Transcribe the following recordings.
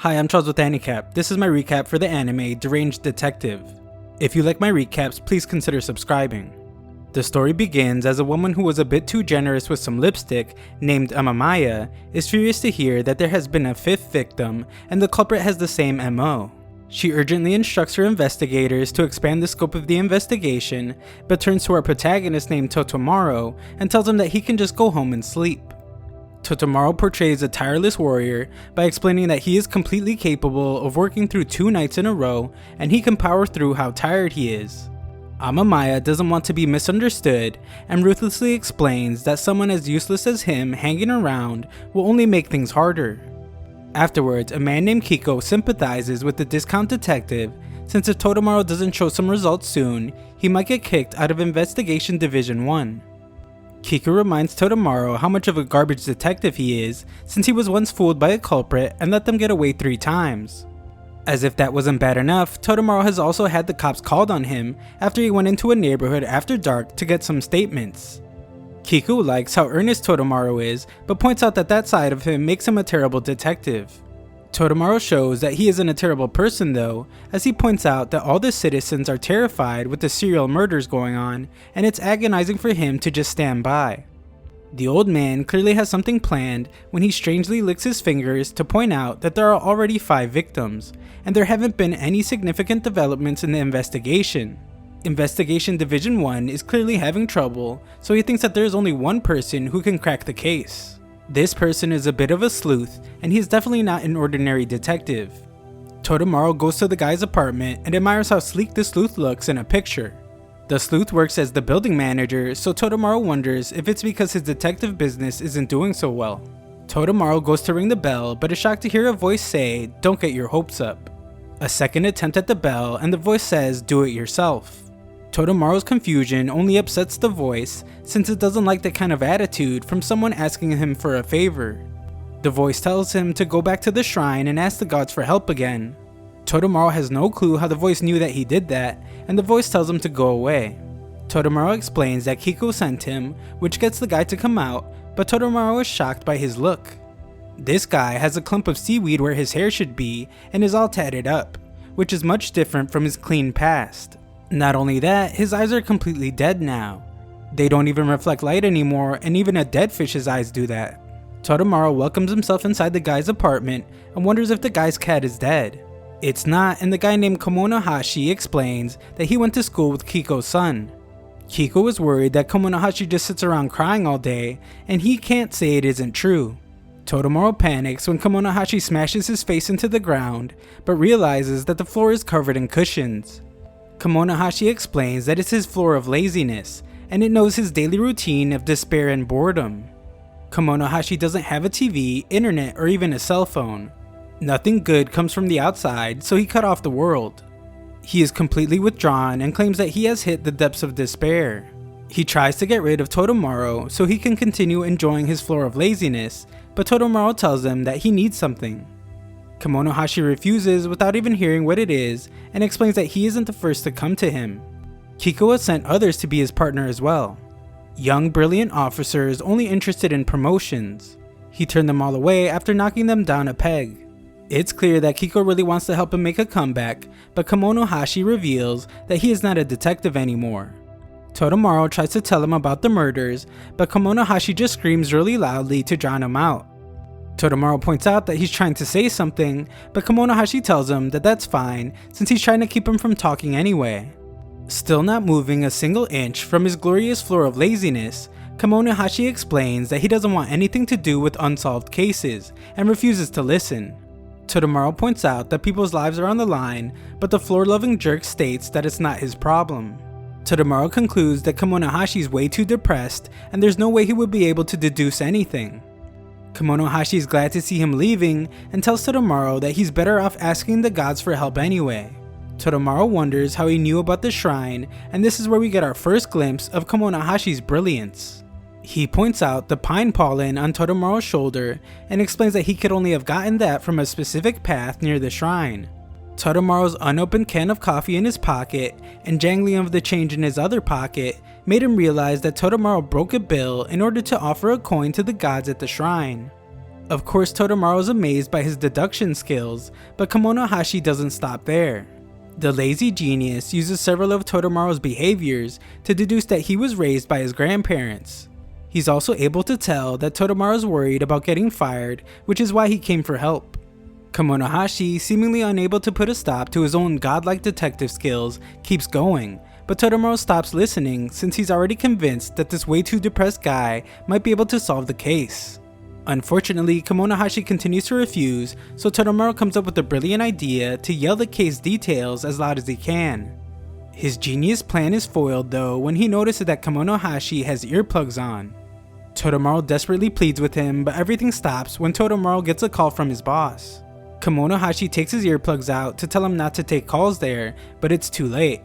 Hi, I'm Charles with AniCap. This is my recap for the anime Deranged Detective. If you like my recaps, please consider subscribing. The story begins as a woman who was a bit too generous with some lipstick, named Amamaya, is furious to hear that there has been a fifth victim and the culprit has the same MO. She urgently instructs her investigators to expand the scope of the investigation, but turns to our protagonist named Totomaro and tells him that he can just go home and sleep. Totomaro portrays a tireless warrior by explaining that he is completely capable of working through 2 nights in a row and he can power through how tired he is. Amamaya doesn't want to be misunderstood and ruthlessly explains that someone as useless as him hanging around will only make things harder. Afterwards, a man named Kiko sympathizes with the discount detective since if Totomaro doesn't show some results soon, he might get kicked out of Investigation Division 1. Kiko reminds Totomaro how much of a garbage detective he is since he was once fooled by a culprit and let them get away 3 times. As if that wasn't bad enough, Totomaro has also had the cops called on him after he went into a neighborhood after dark to get some statements. Kiko likes how earnest Totomaro is, but points out that that side of him makes him a terrible detective. Totomaro shows that he isn't a terrible person though, as he points out that all the citizens are terrified with the serial murders going on, and it's agonizing for him to just stand by. The old man clearly has something planned when he strangely licks his fingers to point out that there are already 5 victims, and there haven't been any significant developments in the investigation. Investigation Division 1 is clearly having trouble, so he thinks that there is only one person who can crack the case. This person is a bit of a sleuth, and he's definitely not an ordinary detective. Totomaro goes to the guy's apartment and admires how sleek the sleuth looks in a picture. The sleuth works as the building manager, so Totomaro wonders if it's because his detective business isn't doing so well. Totomaro goes to ring the bell, but is shocked to hear a voice say, "Don't get your hopes up." A second attempt at the bell, and the voice says, "Do it yourself." Totomaro's confusion only upsets the voice since it doesn't like that kind of attitude from someone asking him for a favor. The voice tells him to go back to the shrine and ask the gods for help again. Totomaro has no clue how the voice knew that he did that, and the voice tells him to go away. Totomaro explains that Kiko sent him, which gets the guy to come out, but Totomaro is shocked by his look. This guy has a clump of seaweed where his hair should be and is all tatted up, which is much different from his clean past. Not only that, his eyes are completely dead now. They don't even reflect light anymore, and even a dead fish's eyes do that. Totomaro welcomes himself inside the guy's apartment and wonders if the guy's cat is dead. It's not, and the guy named Komonohashi explains that he went to school with Kiko's son. Kiko is worried that Komonohashi just sits around crying all day, and he can't say it isn't true. Totomaro panics when Komonohashi smashes his face into the ground, but realizes that the floor is covered in cushions. Komonohashi explains that it's his floor of laziness, and it knows his daily routine of despair and boredom. Komonohashi doesn't have a TV, internet, or even a cell phone. Nothing good comes from the outside, so he cut off the world. He is completely withdrawn and claims that he has hit the depths of despair. He tries to get rid of Totomaro so he can continue enjoying his floor of laziness, but Totomaro tells him that he needs something. Komonohashi refuses without even hearing what it is and explains that he isn't the first to come to him. Kiko has sent others to be his partner as well. Young, brilliant officers only interested in promotions. He turned them all away after knocking them down a peg. It's clear that Kiko really wants to help him make a comeback, but Komonohashi reveals that he is not a detective anymore. Totomaro tries to tell him about the murders, but Komonohashi just screams really loudly to drown him out. Totomaro points out that he's trying to say something, but Komonohashi tells him that that's fine since he's trying to keep him from talking anyway. Still not moving a single inch from his glorious floor of laziness, Komonohashi explains that he doesn't want anything to do with unsolved cases and refuses to listen. Totomaro points out that people's lives are on the line, but the floor-loving jerk states that it's not his problem. Totomaro concludes that Komonohashi is way too depressed and there's no way he would be able to deduce anything. Komonohashi is glad to see him leaving and tells Totomaro that he's better off asking the gods for help anyway. Totomaro wonders how he knew about the shrine, and this is where we get our first glimpse of Komonohashi's brilliance. He points out the pine pollen on Totomaro's shoulder and explains that he could only have gotten that from a specific path near the shrine. Totomaro's unopened can of coffee in his pocket and jangling of the change in his other pocket made him realize that Totomaro broke a bill in order to offer a coin to the gods at the shrine. Of course, Todoromaru is amazed by his deduction skills, but Kemonohashi doesn't stop there. The lazy genius uses several of Todoromaru's behaviors to deduce that he was raised by his grandparents. He's also able to tell that Todoromaru is worried about getting fired, which is why he came for help. Kemonohashi, seemingly unable to put a stop to his own godlike detective skills, keeps going, but Todoromaru stops listening since he's already convinced that this way too depressed guy might be able to solve the case. Unfortunately, Kemonohashi continues to refuse, so Todoromaru comes up with a brilliant idea to yell the case details as loud as he can. His genius plan is foiled though when he notices that Kemonohashi has earplugs on. Todoromaru desperately pleads with him, but everything stops when Todoromaru gets a call from his boss. Kemonohashi takes his earplugs out to tell him not to take calls there, but it's too late.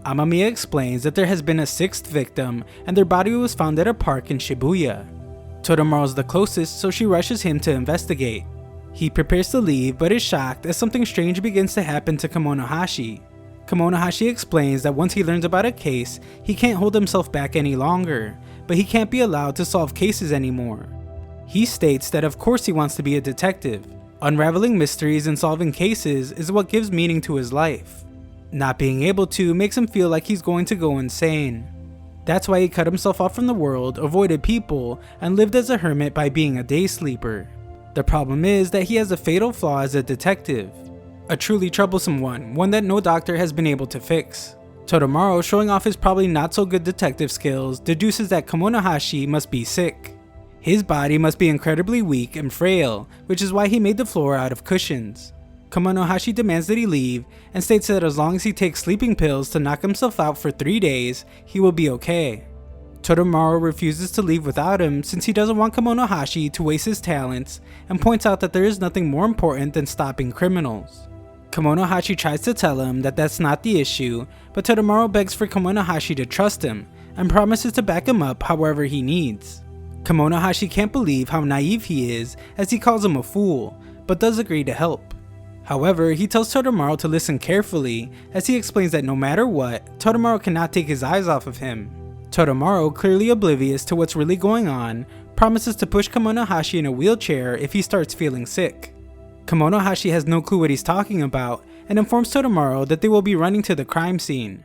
Amamiya explains that there has been a sixth victim and their body was found at a park in Shibuya. Todoromaru is the closest, so she rushes him to investigate. He prepares to leave but is shocked as something strange begins to happen to Kemonohashi. Kemonohashi explains that once he learns about a case, he can't hold himself back any longer, but he can't be allowed to solve cases anymore. He states that of course he wants to be a detective. Unraveling mysteries and solving cases is what gives meaning to his life. Not being able to makes him feel like he's going to go insane. That's why he cut himself off from the world, avoided people, and lived as a hermit by being a day sleeper. The problem is that he has a fatal flaw as a detective. A truly troublesome one that no doctor has been able to fix. Todoromaru, showing off his probably not so good detective skills, deduces that Kemonohashi must be sick. His body must be incredibly weak and frail, which is why he made the floor out of cushions. Kemonohashi demands that he leave and states that as long as he takes sleeping pills to knock himself out for 3 days, he will be okay. Todoromaru refuses to leave without him since he doesn't want Kemonohashi to waste his talents and points out that there is nothing more important than stopping criminals. Kemonohashi tries to tell him that that's not the issue, but Todoromaru begs for Kemonohashi to trust him and promises to back him up however he needs. Kemonohashi can't believe how naive he is as he calls him a fool, but does agree to help. However, he tells Todoromaru to listen carefully as he explains that no matter what, Todoromaru cannot take his eyes off of him. Todoromaru, clearly oblivious to what's really going on, promises to push Kemonohashi in a wheelchair if he starts feeling sick. Kemonohashi has no clue what he's talking about and informs Todoromaru that they will be running to the crime scene.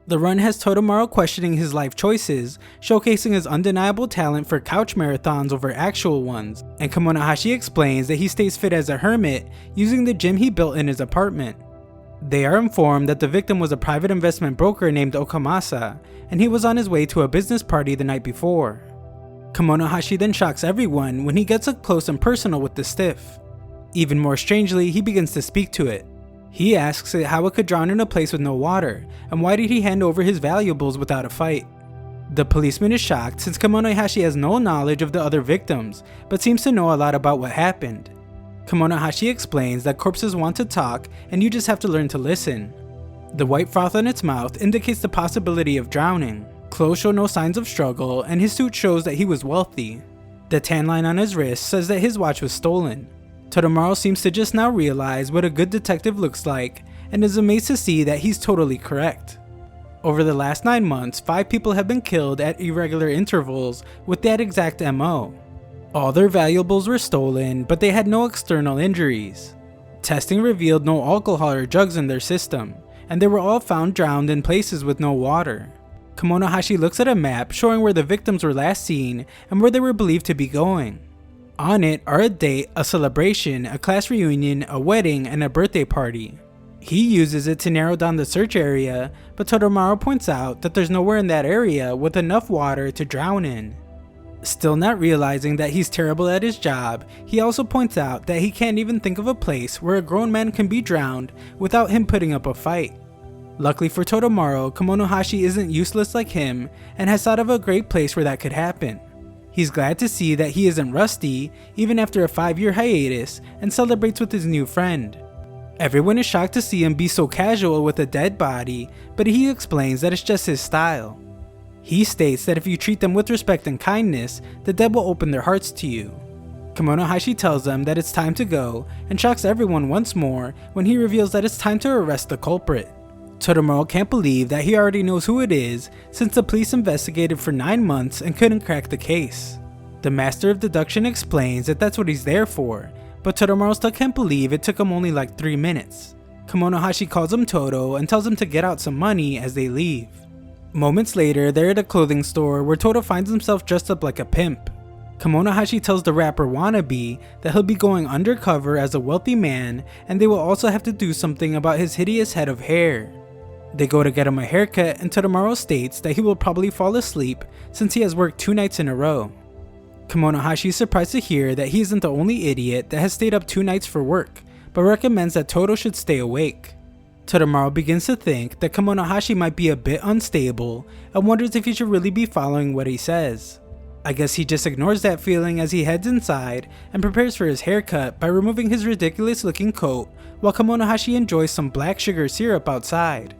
The run has Todoromaru questioning his life choices, showcasing his undeniable talent for couch marathons over actual ones, and Kemonohashi explains that he stays fit as a hermit using the gym he built in his apartment. They are informed that the victim was a private investment broker named Okamasa, and he was on his way to a business party the night before. Kemonohashi then shocks everyone when he gets up close and personal with the stiff. Even more strangely, he begins to speak to it. He asks it how it could drown in a place with no water, and why did he hand over his valuables without a fight. The policeman is shocked since Kemonohashi has no knowledge of the other victims, but seems to know a lot about what happened. Kemonohashi explains that corpses want to talk and you just have to learn to listen. The white froth on its mouth indicates the possibility of drowning. Clothes show no signs of struggle, and his suit shows that he was wealthy. The tan line on his wrist says that his watch was stolen. Todoromaru seems to just now realize what a good detective looks like, and is amazed to see that he's totally correct. Over the last 9 months, 5 people have been killed at irregular intervals with that exact MO. All their valuables were stolen, but they had no external injuries. Testing revealed no alcohol or drugs in their system, and they were all found drowned in places with no water. Kemonohashi looks at a map showing where the victims were last seen and where they were believed to be going. On it are a date, a celebration, a class reunion, a wedding, and a birthday party. He uses it to narrow down the search area, but Todoromaru points out that there's nowhere in that area with enough water to drown in. Still not realizing that he's terrible at his job, he also points out that he can't even think of a place where a grown man can be drowned without him putting up a fight. Luckily for Todoromaru, Kemonohashi isn't useless like him and has thought of a great place where that could happen. He's glad to see that he isn't rusty, even after a 5-year hiatus, and celebrates with his new friend. Everyone is shocked to see him be so casual with a dead body, but he explains that it's just his style. He states that if you treat them with respect and kindness, the dead will open their hearts to you. Kemonohashi tells them that it's time to go, and shocks everyone once more when he reveals that it's time to arrest the culprit. Todoromaru can't believe that he already knows who it is, since the police investigated for 9 months and couldn't crack the case. The master of deduction explains that that's what he's there for, but Todoromaru still can't believe it took him only like 3 minutes. Kemonohashi calls him Todo and tells him to get out some money as they leave. Moments later, they're at a clothing store where Todo finds himself dressed up like a pimp. Kemonohashi tells the rapper Wannabe that he'll be going undercover as a wealthy man, and they will also have to do something about his hideous head of hair. They go to get him a haircut, and Todoromaru states that he will probably fall asleep since he has worked 2 nights in a row. Kemonohashi is surprised to hear that he isn't the only idiot that has stayed up 2 nights for work, but recommends that Todo should stay awake. Todoromaru begins to think that Kemonohashi might be a bit unstable and wonders if he should really be following what he says. I guess he just ignores that feeling as he heads inside and prepares for his haircut by removing his ridiculous looking coat while Kemonohashi enjoys some black sugar syrup outside.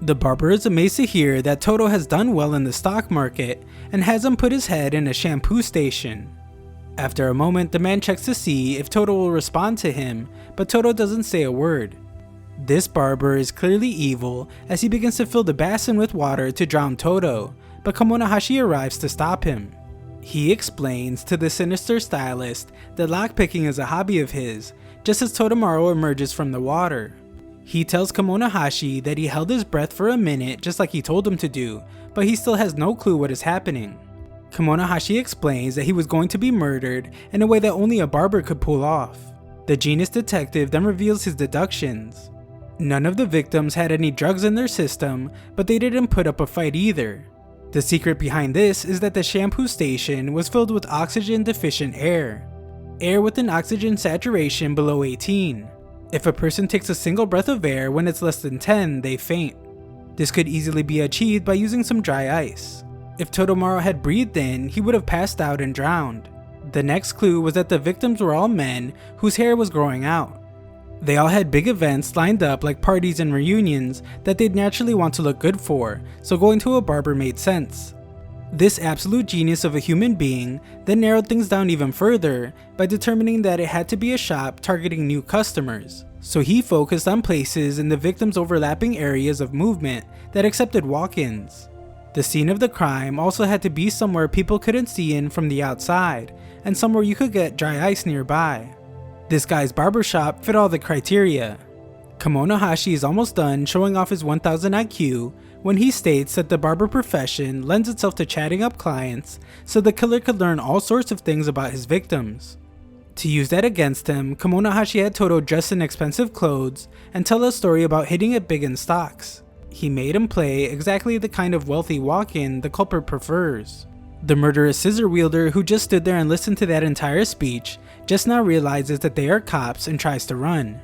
The barber is amazed to hear that Todo has done well in the stock market and has him put his head in a shampoo station. After a moment, the man checks to see if Todo will respond to him, but Todo doesn't say a word. This barber is clearly evil as he begins to fill the basin with water to drown Todo, but Kemonohashi arrives to stop him. He explains to the sinister stylist that lockpicking is a hobby of his, just as Todoromaru emerges from the water. He tells Kemonohashi that he held his breath for a minute just like he told him to do, but he still has no clue what is happening. Kemonohashi explains that he was going to be murdered in a way that only a barber could pull off. The genius detective then reveals his deductions. None of the victims had any drugs in their system, but they didn't put up a fight either. The secret behind this is that the shampoo station was filled with oxygen deficient air with an oxygen saturation below 18. If a person takes a single breath of air when it's less than 10, they faint. This could easily be achieved by using some dry ice. If Todoromaru had breathed in, he would have passed out and drowned. The next clue was that the victims were all men whose hair was growing out. They all had big events lined up like parties and reunions that they'd naturally want to look good for, so going to a barber made sense. This absolute genius of a human being then narrowed things down even further by determining that it had to be a shop targeting new customers, so he focused on places in the victims' overlapping areas of movement that accepted walk-ins. The scene of the crime also had to be somewhere people couldn't see in from the outside, and somewhere you could get dry ice nearby. This guy's barbershop fit all the criteria. Kemonohashi is almost done showing off his 1000 IQ when he states that the barber profession lends itself to chatting up clients so the killer could learn all sorts of things about his victims. To use that against him, Kemonohashi had Todo dress in expensive clothes and tell a story about hitting it big in stocks. He made him play exactly the kind of wealthy walk-in the culprit prefers. The murderous scissor wielder who just stood there and listened to that entire speech just now realizes that they are cops and tries to run.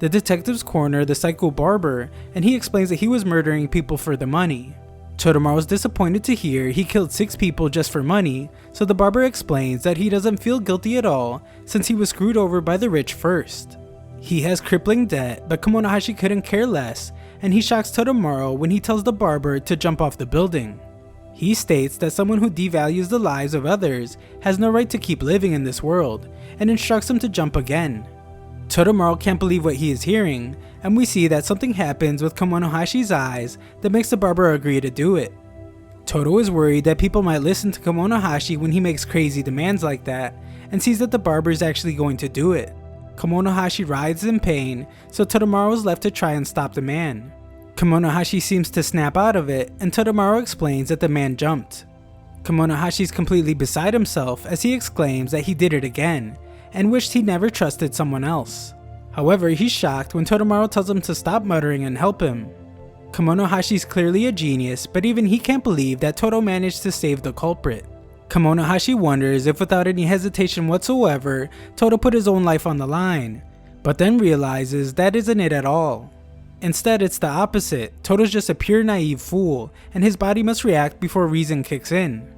The detectives corner the psycho barber and he explains that he was murdering people for the money. Todoromaru is disappointed to hear he killed 6 people just for money, so the barber explains that he doesn't feel guilty at all since he was screwed over by the rich first. He has crippling debt, but Kemonohashi couldn't care less, and he shocks Todoromaru when he tells the barber to jump off the building. He states that someone who devalues the lives of others has no right to keep living in this world, and instructs him to jump again. Todoromaru can't believe what he is hearing, and we see that something happens with Kemonohashi's eyes that makes the barber agree to do it. Todo is worried that people might listen to Kemonohashi when he makes crazy demands like that, and sees that the barber is actually going to do it. Kemonohashi writhes in pain, so Todoromaru is left to try and stop the man. Kemonohashi seems to snap out of it, and Todoromaru explains that the man jumped. Kemonohashi is completely beside himself as he exclaims that he did it again, and wished he never trusted someone else. However, he's shocked when Todoromaru tells him to stop muttering and help him. Kemonohashi is clearly a genius, but even he can't believe that Todo managed to save the culprit. Kemonohashi wonders if without any hesitation whatsoever, Todo put his own life on the line, but then realizes that isn't it at all. Instead, it's the opposite. Todo's just a pure naive fool, and his body must react before reason kicks in.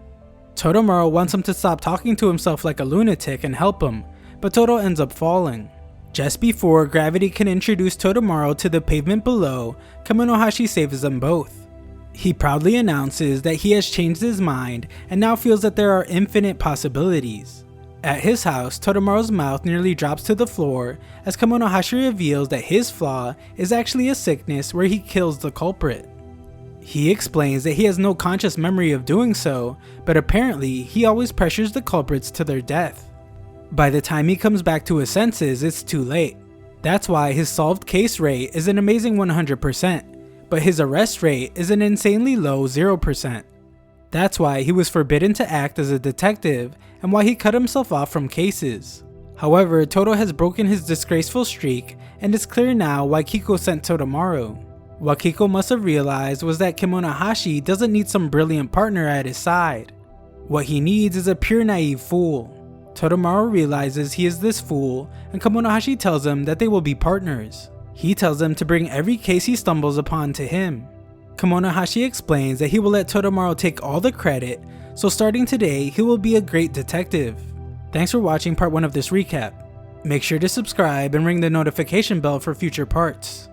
Todoromaru wants him to stop talking to himself like a lunatic and help him, but Todo ends up falling. Just before gravity can introduce Todoromaru to the pavement below, Kemonohashi saves them both. He proudly announces that he has changed his mind and now feels that there are infinite possibilities. At his house, Todoromaru's mouth nearly drops to the floor as Kemonohashi reveals that his flaw is actually a sickness where he kills the culprit. He explains that he has no conscious memory of doing so, but apparently he always pressures the culprits to their death. By the time he comes back to his senses, it's too late. That's why his solved case rate is an amazing 100%, but his arrest rate is an insanely low 0%. That's why he was forbidden to act as a detective and why he cut himself off from cases. However, Todo has broken his disgraceful streak, and it's clear now why Kiko sent Todamaru. What Kiko must have realized was that Kemonohashi doesn't need some brilliant partner at his side. What he needs is a pure naive fool. Todamaru realizes he is this fool, and Kemonohashi tells him that they will be partners. He tells him to bring every case he stumbles upon to him. Kemonohashi explains that he will let Todamaru take all the credit, so starting today, he will be a great detective. Thanks for watching part 1 of this recap. Make sure to subscribe and ring the notification bell for future parts.